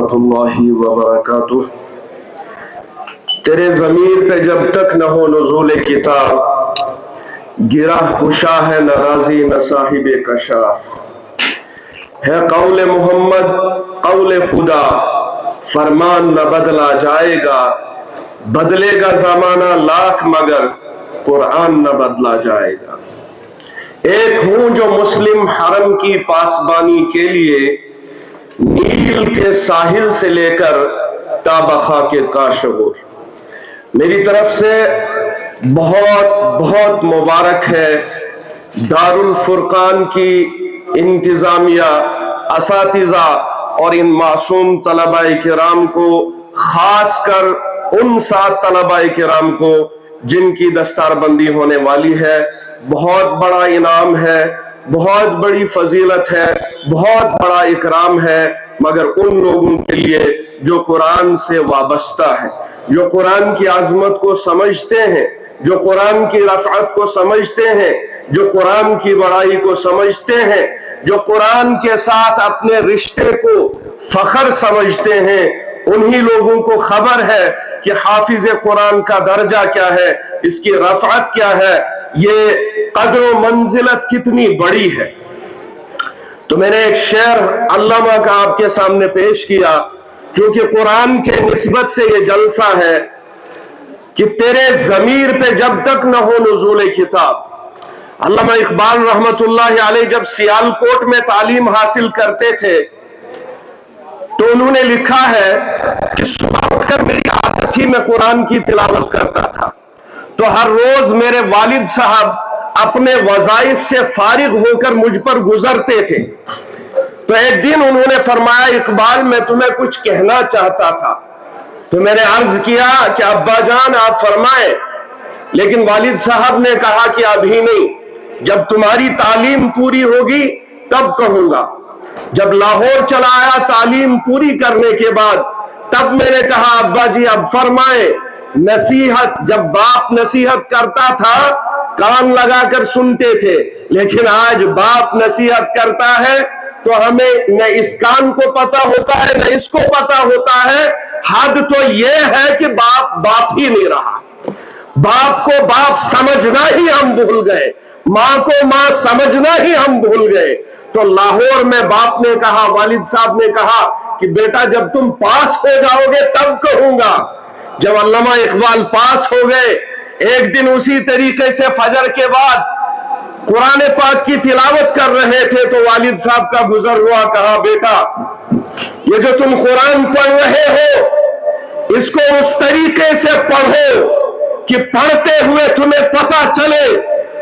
रहमतुल्लाहि व बरकातुह। तेरे ज़मीर पे जब तक न हो नुज़ूल किताब, गिरह कुशा है न राज़ी न साहिब कशाफ। है कौल मोहम्मद कौल खुदा, फरमान न बदला जाएगा, बदलेगा ज़माना लाख मगर कुरान न बदला जाएगा। एक हूँ जो मुस्लिम हरम की पासबानी के लिए नील के साहिल से लेकर ताबखा के काशगुर। मेरी तरफ से बहुत बहुत मुबारक है दारुल फुरकान की इंतजामिया, असातिज़ा और इन मासूम तलबाए किराम को, खास कर उन 7 तलबाए किराम को जिनकी दस्तारबंदी होने वाली है। बहुत बड़ा इनाम है, बहुत बड़ी फजीलत है, बहुत बड़ा इकराम है, मगर उन लोगों के लिए जो कुरान से वाबस्ता है, जो कुरान की आजमत को समझते हैं, जो कुरान की रफ़अत को समझते हैं, जो कुरान की बड़ाई को समझते हैं, जो कुरान के साथ अपने रिश्ते को फख्र समझते हैं, उन्हीं लोगों को खबर है कि हाफिज कुरान का दर्जा क्या है, इसकी रफ़अत क्या है, ये कद्र व मंजिलत कितनी बड़ी है। तो मैंने एक शेर अल्लामा का आपके सामने पेश किया, क्योंकि कुरान के निस्बत से ये जलसा है कि तेरे ज़मीर पे जब तक न हो नुज़ूल किताब। अल्लामा इकबाल रहमतुल्लाहि अलैह जब सियालकोट में तालीम हासिल करते थे तो उन्होंने लिखा है कि सुबह उठकर मेरी आदत थी, मैं कुरान की तिलावत करता था, तो हर रोज मेरे वालिद साहब अपने वज़ाइफ से फारिग होकर मुझ पर गुजरते थे। तो एक दिन उन्होंने फरमाया, इकबाल मैं तुम्हें कुछ कहना चाहता था। तो मैंने अर्ज किया कि अब्बा जान आप फरमाएं, लेकिन वालिद साहब ने कहा कि अभी नहीं, जब तुम्हारी तालीम पूरी होगी तब कहूंगा। जब लाहौर चला आया तालीम पूरी करने के बाद, तब मैंने कहा अब्बा जी अब फरमाएं। नसीहत, जब बाप नसीहत करता था कान लगाकर सुनते थे, लेकिन आज बाप नसीहत करता है तो हमें न इस कान को पता होता है न इसको पता होता है। हद तो यह है कि बाप बाप ही नहीं रहा, बाप को बाप समझना ही हम भूल गए, माँ को माँ समझना ही हम भूल गए। तो लाहौर में बाप ने कहा, वालिद साहब ने कहा कि बेटा जब तुम पास हो जाओगे तब कहूंगा। जब अल्लामा इकबाल पास हो गए, एक दिन उसी तरीके से फजर के बाद कुरान पाक की तिलावत कर रहे थे तो वालिद साहब का गुजर हुआ। कहा बेटा ये जो तुम कुरान पढ़ रहे हो इसको उस तरीके से पढ़ो कि पढ़ते हुए तुम्हें पता चले,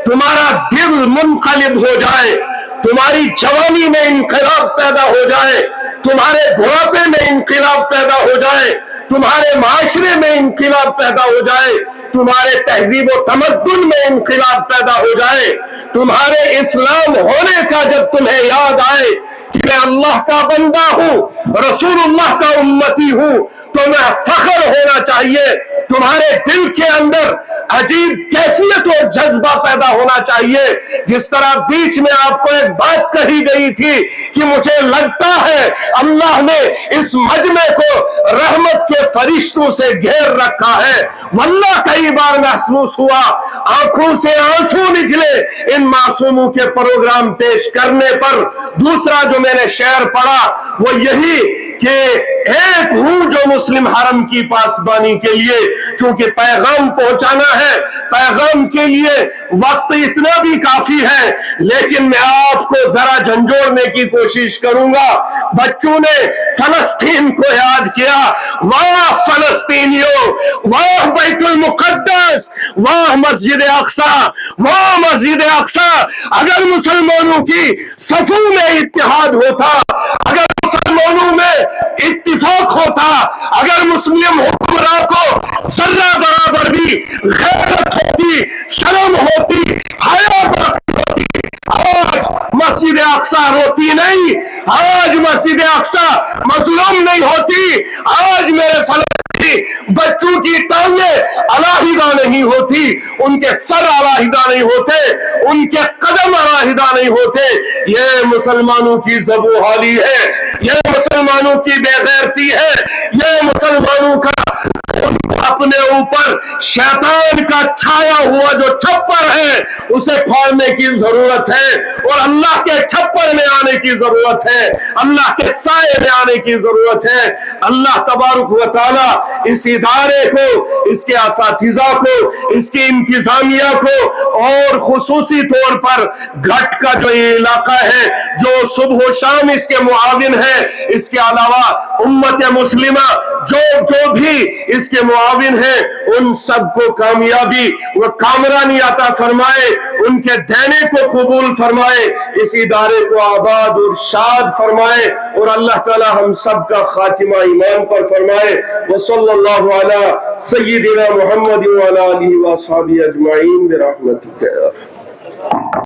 तुम्हारा दिल मुनक़लिब हो जाए, तुम्हारी जवानी में इनकलाब पैदा हो जाए, तुम्हारे बुढ़ापे में इनकलाब पैदा हो जाए, तुम्हारे माशरे में इनकलाब पैदा हो जाए, तुम्हारे तहजीब व तमद्दुन में इनकलाब पैदा हो जाए, तुम्हारे इस्लाम होने का जब तुम्हें याद आए कि मैं अल्लाह का बंदा हूं, रसूलुल्लाह का उम्मती हूं, तो मैं फख्र होना चाहिए। तुम्हारे दिल के अंदर अजीब कैफियत और जज्बा पैदा होना चाहिए। जिस तरह बीच में आपको एक बात कही गई थी कि मुझे लगता है अल्लाह ने इस मजमे को रहमत के फरिश्तों से घेर रखा है। वल्लाह कई बार महसूस हुआ, आंखों से आंसू निकले इन मासूमों के प्रोग्राम पेश करने पर। दूसरा जो मैंने शेर पढ़ा वो यही कि एक हूं जो मुस्लिम हरम की पासबानी के लिए, चूंकि पैगाम पहुंचाना है, पैगाम के लिए वक्त इतना भी काफी है, लेकिन मैं आपको जरा झंझोड़ने की कोशिश करूंगा। बच्चों ने फलस्तीन को याद किया, वाह फलस्तीनियों, वाह बैतुल मुकद्दस, वाह मस्जिद अक्सा, वाह मस्जिद अक्सा। अगर मुसलमानों की सफों में इत्तेहाद होता, अगर मुसलमानों में इत्तिफाक होता, अगर मुस्लिम हुक्मरान को जर्रा बराबर भी गैरत होती, शर्म होती, हया होती, आज मस्जिद अक्सा रोती नहीं, आज मस्जिद अक्सा मजलूम नहीं होती। आज मेरे फलस्तीन ہوتی, بچوں کی ٹانگیں علیحدہ نہیں ہوتی, ان کے سر علیحدہ نہیں ہوتے, ان کے قدم علیحدہ نہیں ہوتے. یہ مسلمانوں کی زبوحالی ہے, یہ مسلمانوں کی بے غیرتی ہے, یہ مسلمانوں کا اپنے اوپر شیطان کا چھایا ہوا جو چھپر ہے اسے پھاڑنے کی ضرورت ہے, اور اللہ کے چھپر میں آنے کی ضرورت ہے, اللہ کے سائے میں آنے کی ضرورت ہے. اللہ تبارک و تعالی اس ادارے کو, اس کے اساتذہ کو, اس کی انتظامیہ کو, اور خصوصی طور پر گھٹ کا جو علاقہ ہے جو صبح و شام اس کے معاون ہے, اس کے علاوہ امت مسلمہ جو بھی اس کے معاون ہیں, ان سب کو کامیابی و کامرانی عطا فرمائے, ان کے دینے کو قبول فرمائے, اس ادارے کو آباد اور شاد فرمائے, اور اللہ تعالی ہم سب کا خاتمہ ایمان پر فرمائے. وصلی اللہ علی سیدنا محمد وعلی آلہ وصحبہ اجمعین برحمتک.